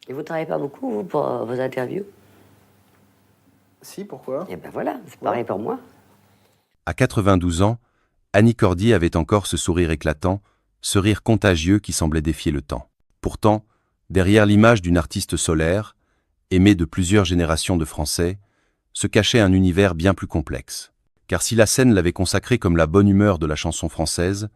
Et vous ne travaillez pas beaucoup, vous, pour vos interviews? Si, pourquoi? Eh ben voilà, c'est pareil pour moi. À 92 ans, Annie Cordy avait encore ce sourire éclatant, ce rire contagieux qui semblait défier le temps. Pourtant, derrière l'image d'une artiste solaire, aimée de plusieurs générations de Français, se cachait un univers bien plus complexe. Car si la scène l'avait consacrée comme la bonne humeur de la chanson française,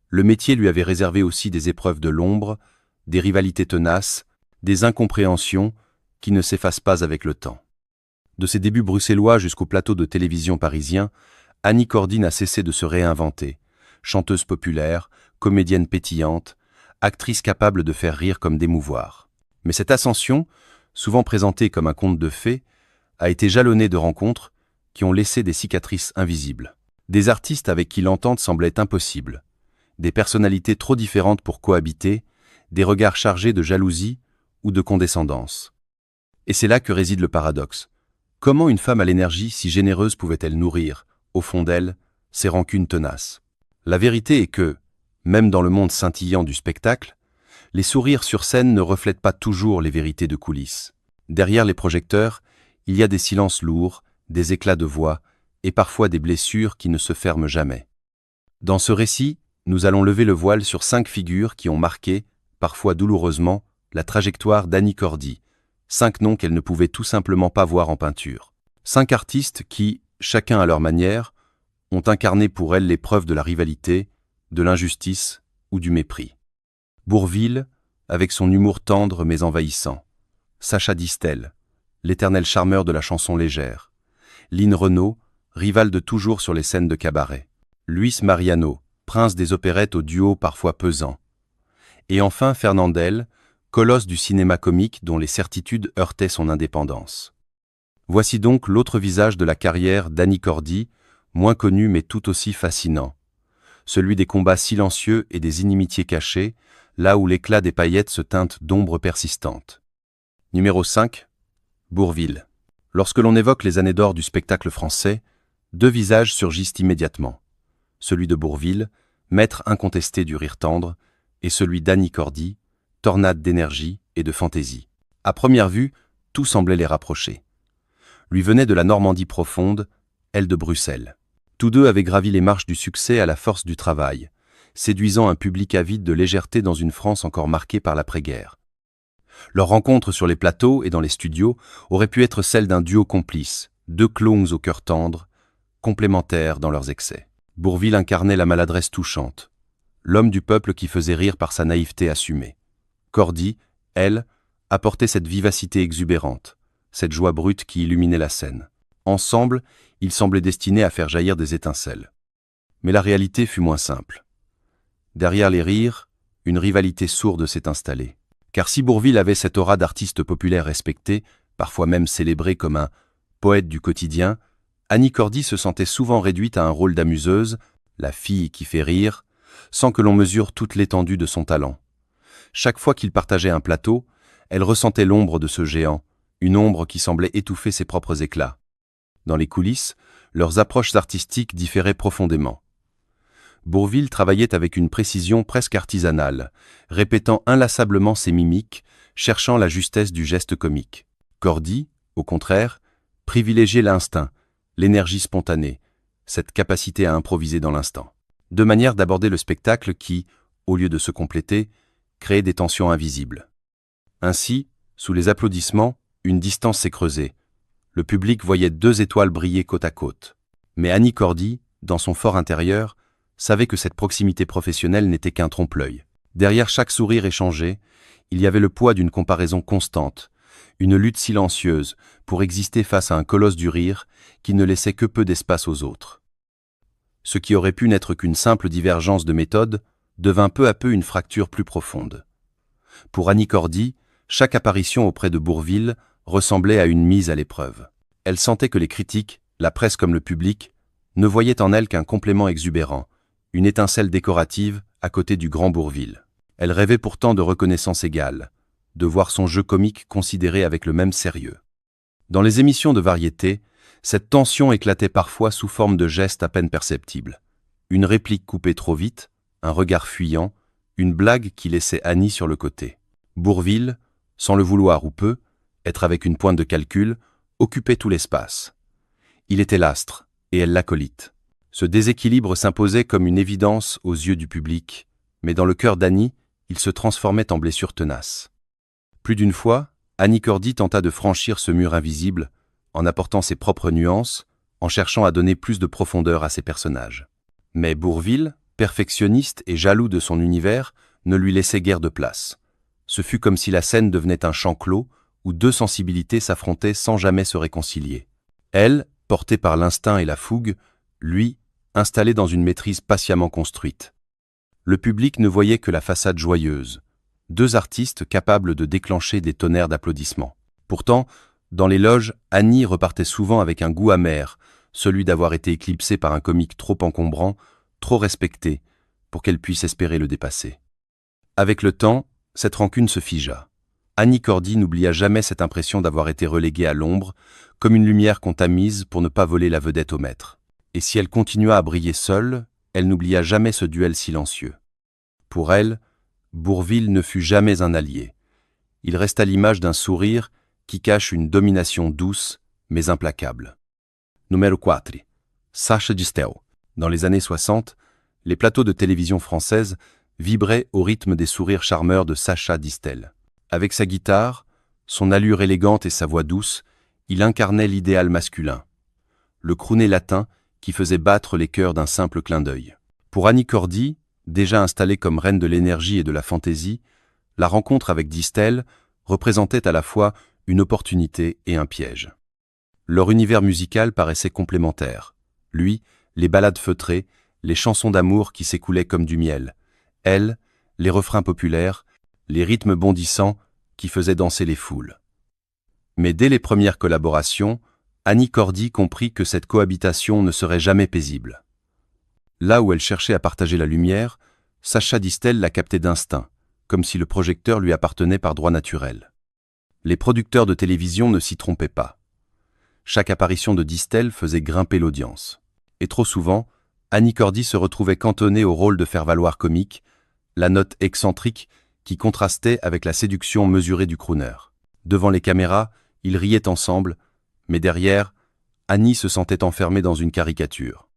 le métier lui avait réservé aussi des épreuves de l'ombre, des rivalités tenaces, des incompréhensions qui ne s'effacent pas avec le temps. De ses débuts bruxellois jusqu'au plateau de télévision parisien, Annie Cordy n'a cessé de se réinventer. Chanteuse populaire, comédienne pétillante, actrice capable de faire rire comme d'émouvoir. Mais cette ascension, souvent présentée comme un conte de fées, a été jalonnée de rencontres qui ont laissé des cicatrices invisibles. Des artistes avec qui l'entente semblait impossible. Des personnalités trop différentes pour cohabiter, des regards chargés de jalousie ou de condescendance. Et c'est là que réside le paradoxe. Comment une femme à l'énergie si généreuse pouvait-elle nourrir, au fond d'elle, ces rancunes tenaces? La vérité est que, même dans le monde scintillant du spectacle, les sourires sur scène ne reflètent pas toujours les vérités de coulisses. Derrière les projecteurs, il y a des silences lourds, des éclats de voix et parfois des blessures qui ne se ferment jamais. Dans ce récit, nous allons lever le voile sur 5 figures qui ont marqué, parfois douloureusement, la trajectoire d'Annie Cordy, 5 noms qu'elle ne pouvait tout simplement pas voir en peinture. 5 artistes qui, chacun à leur manière, ont incarné pour elle l'épreuve de la rivalité, de l'injustice ou du mépris. Bourvil, avec son humour tendre mais envahissant. Sacha Distel, l'éternel charmeur de la chanson légère. Lynn Renaud, rival de toujours sur les scènes de cabaret. Luis Mariano, prince des opérettes au duo parfois pesant. Et enfin Fernandel, colosse du cinéma comique dont les certitudes heurtaient son indépendance. Voici donc l'autre visage de la carrière d'Annie Cordy, moins connu mais tout aussi fascinant. Celui des combats silencieux et des inimitiés cachées, là où l'éclat des paillettes se teinte d'ombres persistantes. Numéro 5. Bourvil. Lorsque l'on évoque les années d'or du spectacle français, 2 visages surgissent immédiatement. Celui de Bourvil, maître incontesté du rire tendre, et celui d'Annie Cordy, tornade d'énergie et de fantaisie. À première vue, tout semblait les rapprocher. Lui venait de la Normandie profonde, elle de Bruxelles. Tous deux avaient gravi les marches du succès à la force du travail, séduisant un public avide de légèreté dans une France encore marquée par l'après-guerre. Leur rencontre sur les plateaux et dans les studios aurait pu être celle d'un duo complice, 2 clones au cœur tendre, complémentaires dans leurs excès. Bourvil incarnait la maladresse touchante, l'homme du peuple qui faisait rire par sa naïveté assumée. Cordy, elle, apportait cette vivacité exubérante, cette joie brute qui illuminait la scène. Ensemble, ils semblaient destinés à faire jaillir des étincelles. Mais la réalité fut moins simple. Derrière les rires, une rivalité sourde s'est installée. Car si Bourvil avait cette aura d'artiste populaire respecté, parfois même célébré comme un poète du quotidien, Annie Cordy se sentait souvent réduite à un rôle d'amuseuse, la fille qui fait rire, sans que l'on mesure toute l'étendue de son talent. Chaque fois qu'il partageait un plateau, elle ressentait l'ombre de ce géant, une ombre qui semblait étouffer ses propres éclats. Dans les coulisses, leurs approches artistiques différaient profondément. Bourvil travaillait avec une précision presque artisanale, répétant inlassablement ses mimiques, cherchant la justesse du geste comique. Cordy, au contraire, privilégiait l'instinct, l'énergie spontanée, cette capacité à improviser dans l'instant. 2 manières d'aborder le spectacle qui, au lieu de se compléter, créaient des tensions invisibles. Ainsi, sous les applaudissements, une distance s'est creusée. Le public voyait 2 étoiles briller côte à côte. Mais Annie Cordy, dans son fort intérieur, savait que cette proximité professionnelle n'était qu'un trompe-l'œil. Derrière chaque sourire échangé, il y avait le poids d'une comparaison constante, une lutte silencieuse pour exister face à un colosse du rire qui ne laissait que peu d'espace aux autres. Ce qui aurait pu n'être qu'une simple divergence de méthode devint peu à peu une fracture plus profonde. Pour Annie Cordy, chaque apparition auprès de Bourvil ressemblait à une mise à l'épreuve. Elle sentait que les critiques, la presse comme le public, ne voyaient en elle qu'un complément exubérant, une étincelle décorative à côté du grand Bourvil. Elle rêvait pourtant de reconnaissance égale, de voir son jeu comique considéré avec le même sérieux. Dans les émissions de variété, cette tension éclatait parfois sous forme de gestes à peine perceptibles. Une réplique coupée trop vite, un regard fuyant, une blague qui laissait Annie sur le côté. Bourvil, Sans le vouloir ou peu, être avec une pointe de calcul occupait tout l'espace. Il était l'astre, et elle l'acolyte. Ce déséquilibre s'imposait comme une évidence aux yeux du public, mais dans le cœur d'Annie, il se transformait en blessure tenace. Plus d'une fois, Annie Cordy tenta de franchir ce mur invisible, en apportant ses propres nuances, en cherchant à donner plus de profondeur à ses personnages. Mais Bourvil, perfectionniste et jaloux de son univers, ne lui laissait guère de place. Ce fut comme si la scène devenait un champ clos, où deux sensibilités s'affrontaient sans jamais se réconcilier. Elle, portée par l'instinct et la fougue, lui, installé dans une maîtrise patiemment construite. Le public ne voyait que la façade joyeuse, deux artistes capables de déclencher des tonnerres d'applaudissements. Pourtant, dans les loges, Annie repartait souvent avec un goût amer, celui d'avoir été éclipsée par un comique trop encombrant, trop respecté, pour qu'elle puisse espérer le dépasser. Avec le temps, cette rancune se figea. Annie Cordy n'oublia jamais cette impression d'avoir été reléguée à l'ombre, comme une lumière qu'on tamise pour ne pas voler la vedette au maître. Et si elle continua à briller seule, elle n'oublia jamais ce duel silencieux. Pour elle, Bourvil ne fut jamais un allié. Il resta l'image d'un sourire qui cache une domination douce, mais implacable. Numéro 4. Sacha Distel. Dans les années 60, les plateaux de télévision française vibraient au rythme des sourires charmeurs de Sacha Distel. Avec sa guitare, son allure élégante et sa voix douce, il incarnait l'idéal masculin. Le crooner latin qui faisait battre les cœurs d'un simple clin d'œil. Pour Annie Cordy, déjà installée comme reine de l'énergie et de la fantaisie, la rencontre avec Distel représentait à la fois une opportunité et un piège. Leur univers musical paraissait complémentaire. Lui, les ballades feutrées, les chansons d'amour qui s'écoulaient comme du miel. Elle, les refrains populaires, les rythmes bondissants qui faisaient danser les foules. Mais dès les premières collaborations, Annie Cordy comprit que cette cohabitation ne serait jamais paisible. Là où elle cherchait à partager la lumière, Sacha Distel la captait d'instinct, comme si le projecteur lui appartenait par droit naturel. Les producteurs de télévision ne s'y trompaient pas. Chaque apparition de Distel faisait grimper l'audience. Et trop souvent, Annie Cordy se retrouvait cantonnée au rôle de faire-valoir comique, la note excentrique qui contrastait avec la séduction mesurée du crooner. Devant les caméras, ils riaient ensemble, mais derrière, Annie se sentait enfermée dans une caricature.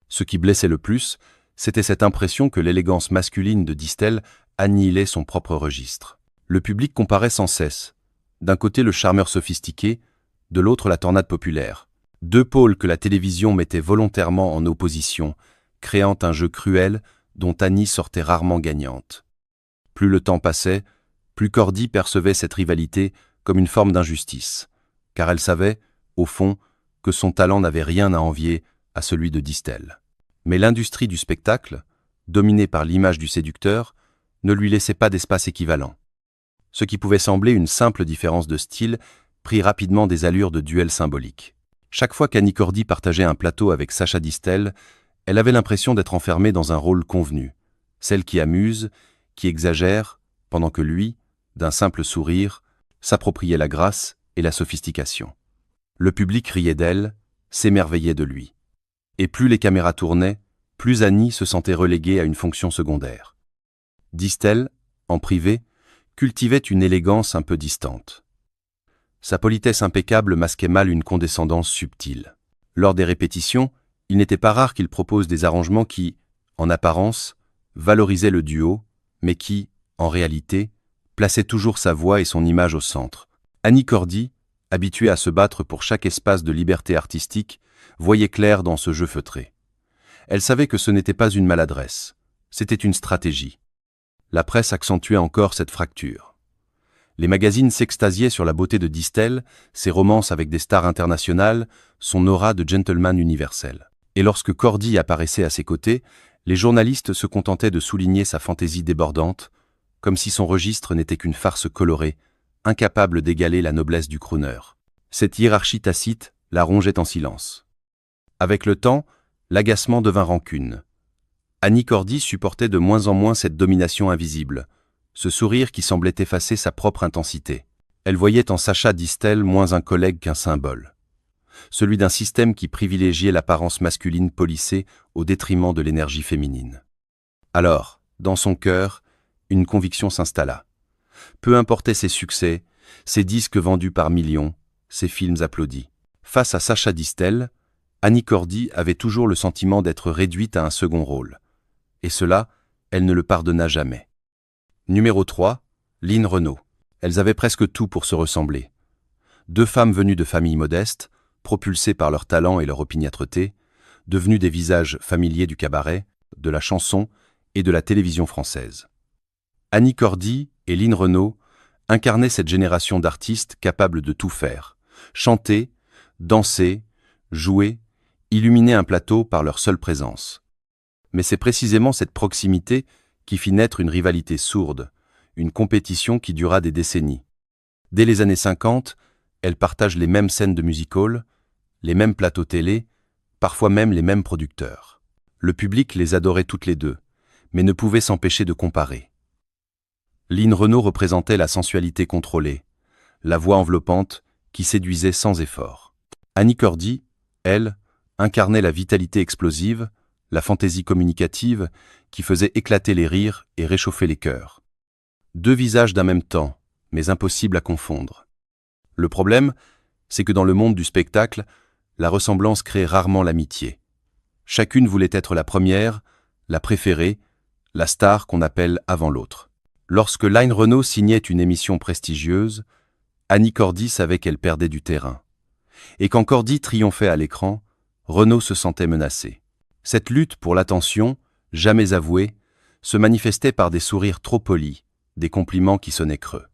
Ce qui blessait le plus, c'était cette impression que l'élégance masculine de Distel annihilait son propre registre. Le public comparait sans cesse. D'un côté le charmeur sophistiqué, de l'autre la tornade populaire. Deux pôles que la télévision mettait volontairement en opposition, créant un jeu cruel dont Annie sortait rarement gagnante. Plus le temps passait, plus Cordy percevait cette rivalité comme une forme d'injustice, car elle savait, au fond, que son talent n'avait rien à envier à celui de Distel. Mais l'industrie du spectacle, dominée par l'image du séducteur, ne lui laissait pas d'espace équivalent. Ce qui pouvait sembler une simple différence de style prit rapidement des allures de duel symbolique. Chaque fois qu'Annie Cordy partageait un plateau avec Sacha Distel, elle avait l'impression d'être enfermée dans un rôle convenu, celle qui amuse, qui exagère, pendant que lui, d'un simple sourire, s'appropriait la grâce et la sophistication. Le public riait d'elle, s'émerveillait de lui. Et plus les caméras tournaient, plus Annie se sentait reléguée à une fonction secondaire. Distel, en privé, cultivait une élégance un peu distante. Sa politesse impeccable masquait mal une condescendance subtile. Lors des répétitions, il n'était pas rare qu'il propose des arrangements qui, en apparence, valorisaient le duo, mais qui, en réalité, plaçaient toujours sa voix et son image au centre. Annie Cordy, habituée à se battre pour chaque espace de liberté artistique, voyait clair dans ce jeu feutré. Elle savait que ce n'était pas une maladresse, c'était une stratégie. La presse accentuait encore cette fracture. Les magazines s'extasiaient sur la beauté de Distel, ses romances avec des stars internationales, son aura de gentleman universel. Et lorsque Cordy apparaissait à ses côtés, les journalistes se contentaient de souligner sa fantaisie débordante, comme si son registre n'était qu'une farce colorée, incapable d'égaler la noblesse du crooner. Cette hiérarchie tacite la rongeait en silence. Avec le temps, l'agacement devint rancune. Annie Cordy supportait de moins en moins cette domination invisible, ce sourire qui semblait effacer sa propre intensité. Elle voyait en Sacha Distel moins un collègue qu'un symbole. Celui d'un système qui privilégiait l'apparence masculine polissée au détriment de l'énergie féminine. Alors, dans son cœur, une conviction s'installa. Peu importaient ses succès, ses disques vendus par millions, ses films applaudis. Face à Sacha Distel, Annie Cordy avait toujours le sentiment d'être réduite à un second rôle. Et cela, elle ne le pardonna jamais. Numéro 3, Line Renaud. Elles avaient presque tout pour se ressembler. Deux femmes venues de familles modestes, propulsées par leur talent et leur opiniâtreté, devenues des visages familiers du cabaret, de la chanson et de la télévision française. Annie Cordy et Line Renaud incarnaient cette génération d'artistes capables de tout faire, chanter, danser, jouer, illuminer un plateau par leur seule présence. Mais c'est précisément cette proximité qui fit naître une rivalité sourde, une compétition qui dura des décennies. Dès les années 50, elles partagent les mêmes scènes de music-hall, les mêmes plateaux télé, parfois même les mêmes producteurs. Le public les adorait toutes les deux, mais ne pouvait s'empêcher de comparer. Line Renaud représentait la sensualité contrôlée, la voix enveloppante qui séduisait sans effort. Annie Cordy, elle, incarnait la vitalité explosive, la fantaisie communicative qui faisait éclater les rires et réchauffer les cœurs. Deux visages d'un même temps, mais impossibles à confondre. Le problème, c'est que dans le monde du spectacle, la ressemblance crée rarement l'amitié. Chacune voulait être la première, la préférée, la star qu'on appelle avant l'autre. Lorsque Line Renaud signait une émission prestigieuse, Annie Cordy savait qu'elle perdait du terrain. Et quand Cordy triomphait à l'écran, Renaud se sentait menacée. Cette lutte pour l'attention, jamais avouée, se manifestait par des sourires trop polis, des compliments qui sonnaient creux.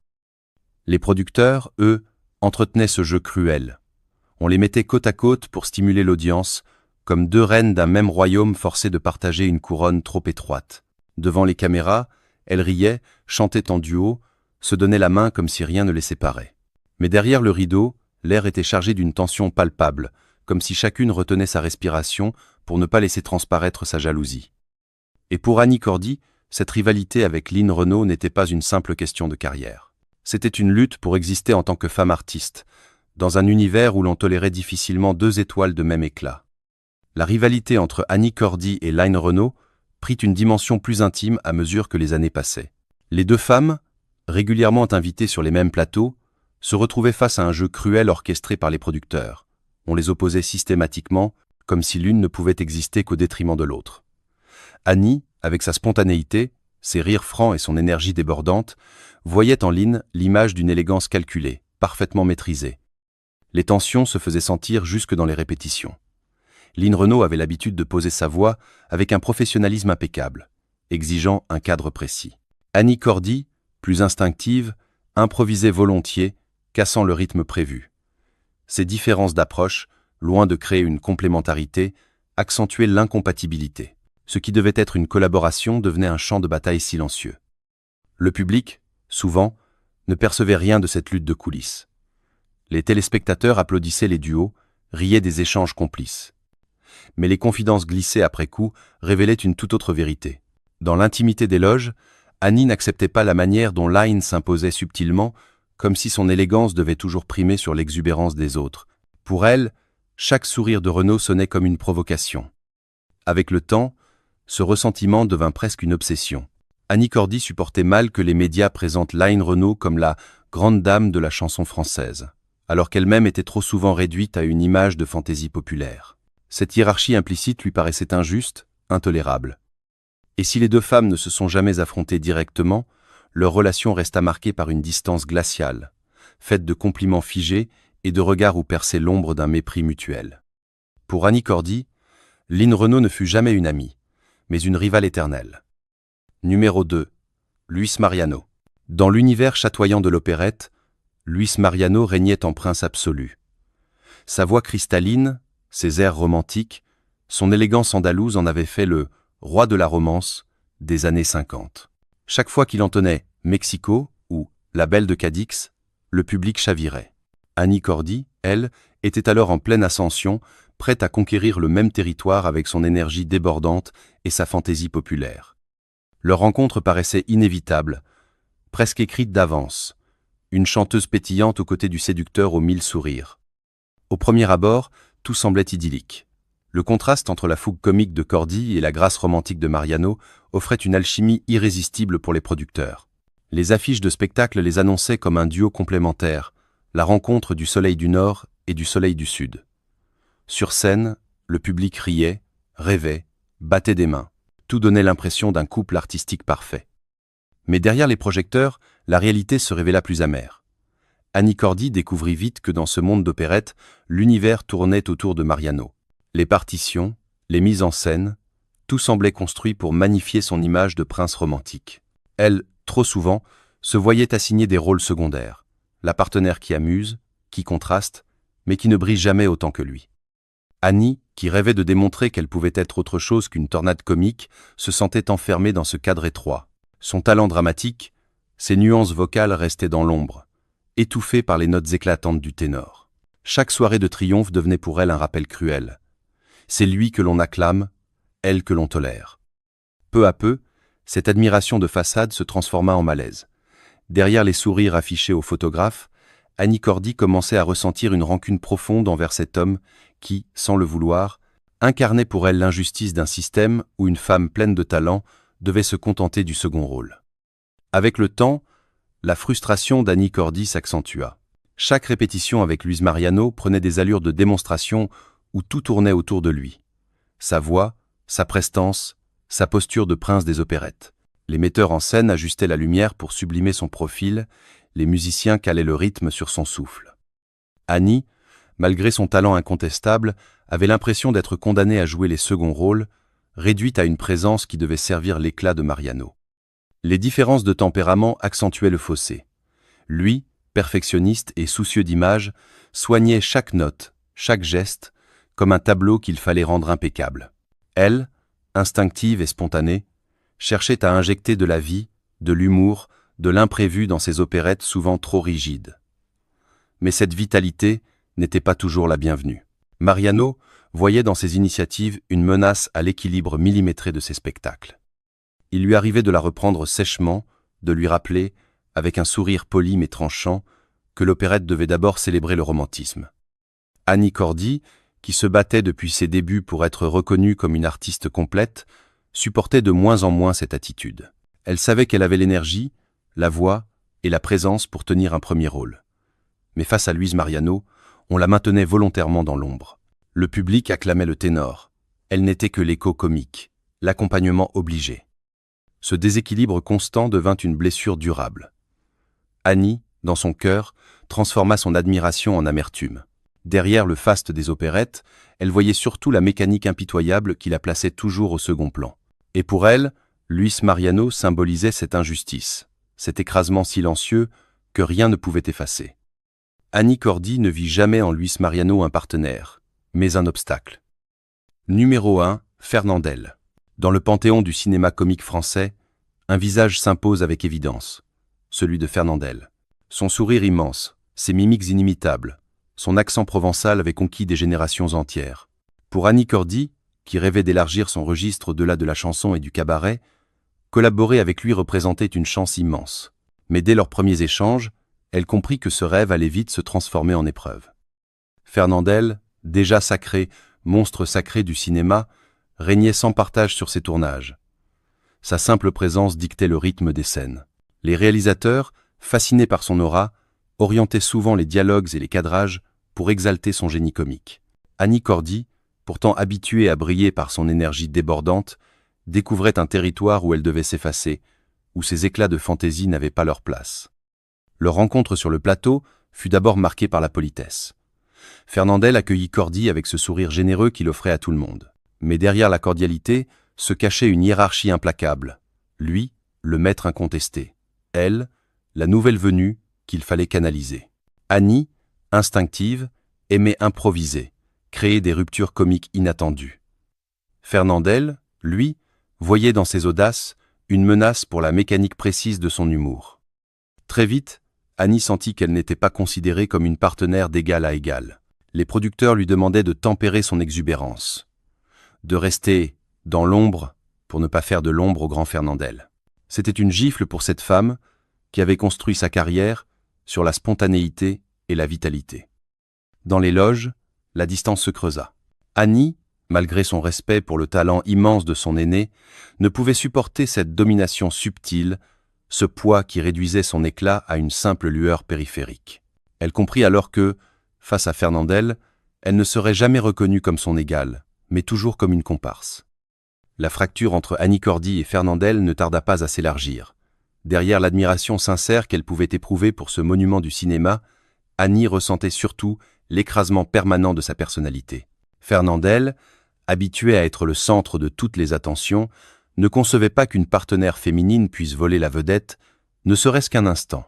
Les producteurs, eux, entretenaient ce jeu cruel. On les mettait côte à côte pour stimuler l'audience, comme deux reines d'un même royaume forcées de partager une couronne trop étroite. Devant les caméras, elles riaient, chantaient en duo, se donnaient la main comme si rien ne les séparait. Mais derrière le rideau, l'air était chargé d'une tension palpable, comme si chacune retenait sa respiration pour ne pas laisser transparaître sa jalousie. Et pour Annie Cordy, cette rivalité avec Line Renaud n'était pas une simple question de carrière. C'était une lutte pour exister en tant que femme artiste, dans un univers où l'on tolérait difficilement deux étoiles de même éclat. La rivalité entre Annie Cordy et Line Renaud prit une dimension plus intime à mesure que les années passaient. Les deux femmes, régulièrement invitées sur les mêmes plateaux, se retrouvaient face à un jeu cruel orchestré par les producteurs. On les opposait systématiquement, comme si l'une ne pouvait exister qu'au détriment de l'autre. Annie, avec sa spontanéité, ses rires francs et son énergie débordante, voyait en Line l'image d'une élégance calculée, parfaitement maîtrisée. Les tensions se faisaient sentir jusque dans les répétitions. Line Renaud avait l'habitude de poser sa voix avec un professionnalisme impeccable, exigeant un cadre précis. Annie Cordy, plus instinctive, improvisait volontiers, cassant le rythme prévu. Ces différences d'approche, loin de créer une complémentarité, accentuaient l'incompatibilité. Ce qui devait être une collaboration devenait un champ de bataille silencieux. Le public, souvent, ne percevait rien de cette lutte de coulisses. Les téléspectateurs applaudissaient les duos, riaient des échanges complices. Mais les confidences glissées après coup révélaient une toute autre vérité. Dans l'intimité des loges, Annie n'acceptait pas la manière dont Line s'imposait subtilement, comme si son élégance devait toujours primer sur l'exubérance des autres. Pour elle, chaque sourire de Renaud sonnait comme une provocation. Avec le temps, ce ressentiment devint presque une obsession. Annie Cordy supportait mal que les médias présentent Line Renaud comme la grande dame de la chanson française, alors qu'elle-même était trop souvent réduite à une image de fantaisie populaire. Cette hiérarchie implicite lui paraissait injuste, intolérable. Et si les deux femmes ne se sont jamais affrontées directement, leur relation resta marquée par une distance glaciale, faite de compliments figés et de regards où perçait l'ombre d'un mépris mutuel. Pour Annie Cordy, Line Renaud ne fut jamais une amie, mais une rivale éternelle. Numéro 2. Luis Mariano. Dans l'univers chatoyant de l'opérette, Luis Mariano régnait en prince absolu. Sa voix cristalline, ses airs romantiques, son élégance andalouse en avaient fait le « roi de la romance » des années 50. Chaque fois qu'il entonnait « Mexico » ou « La Belle de Cadix », le public chavirait. Annie Cordy, elle, était alors en pleine ascension, prête à conquérir le même territoire avec son énergie débordante et sa fantaisie populaire. Leur rencontre paraissait inévitable, presque écrite d'avance, une chanteuse pétillante aux côtés du séducteur aux 1000 sourires. Au premier abord, tout semblait idyllique. Le contraste entre la fougue comique de Cordy et la grâce romantique de Mariano offrait une alchimie irrésistible pour les producteurs. Les affiches de spectacle les annonçaient comme un duo complémentaire, la rencontre du soleil du Nord et du soleil du Sud. Sur scène, le public riait, rêvait, battait des mains. Tout donnait l'impression d'un couple artistique parfait. Mais derrière les projecteurs, la réalité se révéla plus amère. Annie Cordy découvrit vite que dans ce monde d'opérette, l'univers tournait autour de Mariano. Les partitions, les mises en scène, tout semblait construit pour magnifier son image de prince romantique. Elle, trop souvent, se voyait assigner des rôles secondaires, la partenaire qui amuse, qui contraste, mais qui ne brille jamais autant que lui. Annie, qui rêvait de démontrer qu'elle pouvait être autre chose qu'une tornade comique, se sentait enfermée dans ce cadre étroit. Son talent dramatique, ses nuances vocales restaient dans l'ombre, étouffées par les notes éclatantes du ténor. Chaque soirée de triomphe devenait pour elle un rappel cruel. C'est lui que l'on acclame, elle que l'on tolère. Peu à peu, cette admiration de façade se transforma en malaise. Derrière les sourires affichés aux photographes, Annie Cordy commençait à ressentir une rancune profonde envers cet homme qui, sans le vouloir, incarnait pour elle l'injustice d'un système où une femme pleine de talent devait se contenter du second rôle. Avec le temps, la frustration d'Annie Cordy s'accentua. Chaque répétition avec Luis Mariano prenait des allures de démonstration où tout tournait autour de lui. Sa voix, sa prestance, sa posture de prince des opérettes. Les metteurs en scène ajustaient la lumière pour sublimer son profil, les musiciens calaient le rythme sur son souffle. Annie, malgré son talent incontestable, avait l'impression d'être condamnée à jouer les seconds rôles, réduite à une présence qui devait servir l'éclat de Mariano. Les différences de tempérament accentuaient le fossé. Lui, perfectionniste et soucieux d'image, soignait chaque note, chaque geste, comme un tableau qu'il fallait rendre impeccable. Elle, instinctive et spontanée, cherchait à injecter de la vie, de l'humour, de l'imprévu dans ses opérettes souvent trop rigides. Mais cette vitalité n'était pas toujours la bienvenue. Mariano voyait dans ses initiatives une menace à l'équilibre millimétré de ses spectacles. Il lui arrivait de la reprendre sèchement, de lui rappeler, avec un sourire poli mais tranchant, que l'opérette devait d'abord célébrer le romantisme. Annie Cordy, qui se battait depuis ses débuts pour être reconnue comme une artiste complète, supportait de moins en moins cette attitude. Elle savait qu'elle avait l'énergie, la voix et la présence pour tenir un premier rôle. Mais face à Luis Mariano, on la maintenait volontairement dans l'ombre. Le public acclamait le ténor. Elle n'était que l'écho comique, l'accompagnement obligé. Ce déséquilibre constant devint une blessure durable. Annie, dans son cœur, transforma son admiration en amertume. Derrière le faste des opérettes, elle voyait surtout la mécanique impitoyable qui la plaçait toujours au second plan. Et pour elle, Luis Mariano symbolisait cette injustice, cet écrasement silencieux que rien ne pouvait effacer. Annie Cordy ne vit jamais en Luis Mariano un partenaire, mais un obstacle. Numéro 1, Fernandel. Dans le panthéon du cinéma comique français, un visage s'impose avec évidence, celui de Fernandel. Son sourire immense, ses mimiques inimitables, son accent provençal avait conquis des générations entières. Pour Annie Cordy, qui rêvait d'élargir son registre au-delà de la chanson et du cabaret, collaborer avec lui représentait une chance immense. Mais dès leurs premiers échanges, elle comprit que ce rêve allait vite se transformer en épreuve. Fernandel, déjà sacré, monstre sacré du cinéma, régnait sans partage sur ses tournages. Sa simple présence dictait le rythme des scènes. Les réalisateurs, fascinés par son aura, orientaient souvent les dialogues et les cadrages pour exalter son génie comique. Annie Cordy, pourtant habituée à briller par son énergie débordante, découvrait un territoire où elle devait s'effacer, où ses éclats de fantaisie n'avaient pas leur place. Leur rencontre sur le plateau fut d'abord marquée par la politesse. Fernandel accueillit Cordy avec ce sourire généreux qu'il offrait à tout le monde. Mais derrière la cordialité se cachait une hiérarchie implacable. Lui, le maître incontesté. Elle, la nouvelle venue qu'il fallait canaliser. Annie, instinctive, aimait improviser, créer des ruptures comiques inattendues. Fernandel, lui, voyait dans ses audaces une menace pour la mécanique précise de son humour. Très vite, Annie sentit qu'elle n'était pas considérée comme une partenaire d'égal à égal. Les producteurs lui demandaient de tempérer son exubérance, de rester dans l'ombre pour ne pas faire de l'ombre au grand Fernandel. C'était une gifle pour cette femme qui avait construit sa carrière sur la spontanéité et la vitalité. Dans les loges, la distance se creusa. Annie, malgré son respect pour le talent immense de son aîné, ne pouvait supporter cette domination subtile, ce poids qui réduisait son éclat à une simple lueur périphérique. Elle comprit alors que, face à Fernandel, elle ne serait jamais reconnue comme son égale, mais toujours comme une comparse. La fracture entre Annie Cordy et Fernandel ne tarda pas à s'élargir. Derrière l'admiration sincère qu'elle pouvait éprouver pour ce monument du cinéma, Annie ressentait surtout l'écrasement permanent de sa personnalité. Fernandel, habituée à être le centre de toutes les attentions, ne concevait pas qu'une partenaire féminine puisse voler la vedette, ne serait-ce qu'un instant.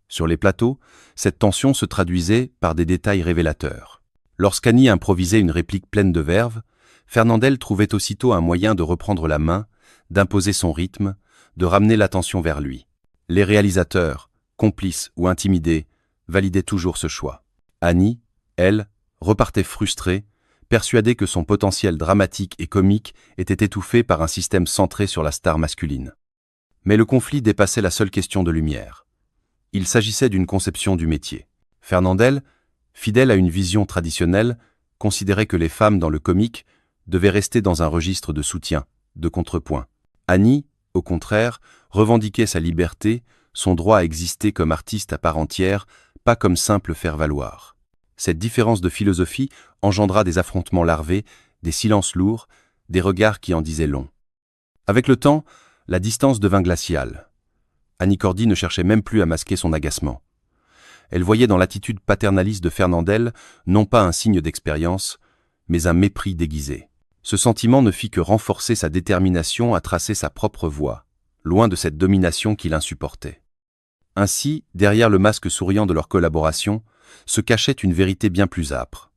Sur les plateaux, cette tension se traduisait par des détails révélateurs. Lorsqu'Annie improvisait une réplique pleine de verve, Fernandel trouvait aussitôt un moyen de reprendre la main, d'imposer son rythme, de ramener l'attention vers lui. Les réalisateurs, complices ou intimidés, validaient toujours ce choix. Annie, elle, repartait frustrée, persuadée que son potentiel dramatique et comique était étouffé par un système centré sur la star masculine. Mais le conflit dépassait la seule question de lumière. Il s'agissait d'une conception du métier. Fernandel, fidèle à une vision traditionnelle, considérait que les femmes dans le comique devaient rester dans un registre de soutien, de contrepoint. Annie, au contraire, revendiquait sa liberté, son droit à exister comme artiste à part entière, pas comme simple faire-valoir. Cette différence de philosophie engendra des affrontements larvés, des silences lourds, des regards qui en disaient long. Avec le temps, la distance devint glaciale. Annie Cordy ne cherchait même plus à masquer son agacement. Elle voyait dans l'attitude paternaliste de Fernandel non pas un signe d'expérience, mais un mépris déguisé. Ce sentiment ne fit que renforcer sa détermination à tracer sa propre voie, loin de cette domination qui l'insupportait. Ainsi, derrière le masque souriant de leur collaboration, se cachait une vérité bien plus âpre.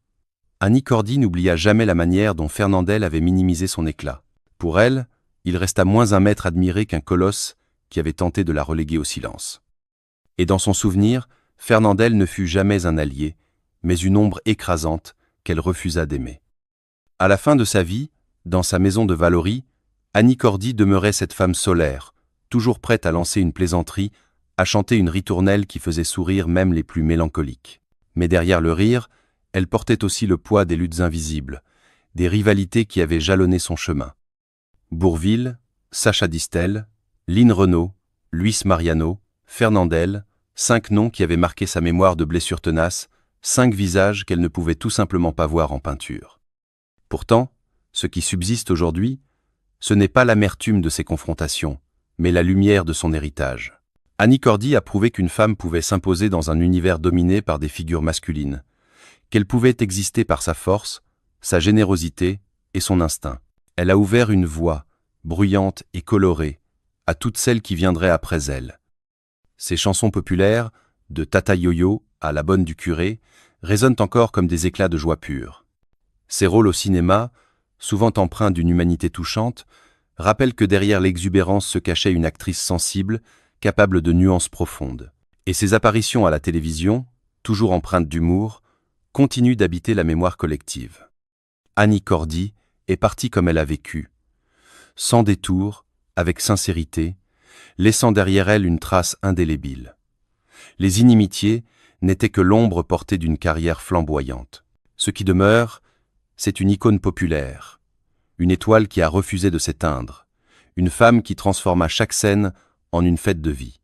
Annie Cordy n'oublia jamais la manière dont Fernandel avait minimisé son éclat. Pour elle, il resta moins un maître admiré qu'un colosse qui avait tenté de la reléguer au silence. Et dans son souvenir, Fernandel ne fut jamais un allié, mais une ombre écrasante qu'elle refusa d'aimer. À la fin de sa vie, dans sa maison de Vallauris, Annie Cordy demeurait cette femme solaire, toujours prête à lancer une plaisanterie, à chanter une ritournelle qui faisait sourire même les plus mélancoliques. Mais derrière le rire, elle portait aussi le poids des luttes invisibles, des rivalités qui avaient jalonné son chemin. Bourvil, Sacha Distel, Lynn Renaud, Luis Mariano, Fernandel, 5 noms qui avaient marqué sa mémoire de blessures tenaces, 5 visages qu'elle ne pouvait tout simplement pas voir en peinture. Pourtant, ce qui subsiste aujourd'hui, ce n'est pas l'amertume de ses confrontations, mais la lumière de son héritage. Annie Cordy a prouvé qu'une femme pouvait s'imposer dans un univers dominé par des figures masculines, qu'elle pouvait exister par sa force, sa générosité et son instinct. Elle a ouvert une voie, bruyante et colorée, à toutes celles qui viendraient après elle. Ses chansons populaires, de Tata Yo-Yo à La Bonne du Curé, résonnent encore comme des éclats de joie pure. Ses rôles au cinéma, souvent empreints d'une humanité touchante, rappellent que derrière l'exubérance se cachait une actrice sensible, capable de nuances profondes. Et ses apparitions à la télévision, toujours empreintes d'humour, continuent d'habiter la mémoire collective. Annie Cordy est partie comme elle a vécu, sans détour, avec sincérité, laissant derrière elle une trace indélébile. Les inimitiés n'étaient que l'ombre portée d'une carrière flamboyante. Ce qui demeure, c'est une icône populaire, une étoile qui a refusé de s'éteindre, une femme qui transforma chaque scène en une fête de vie.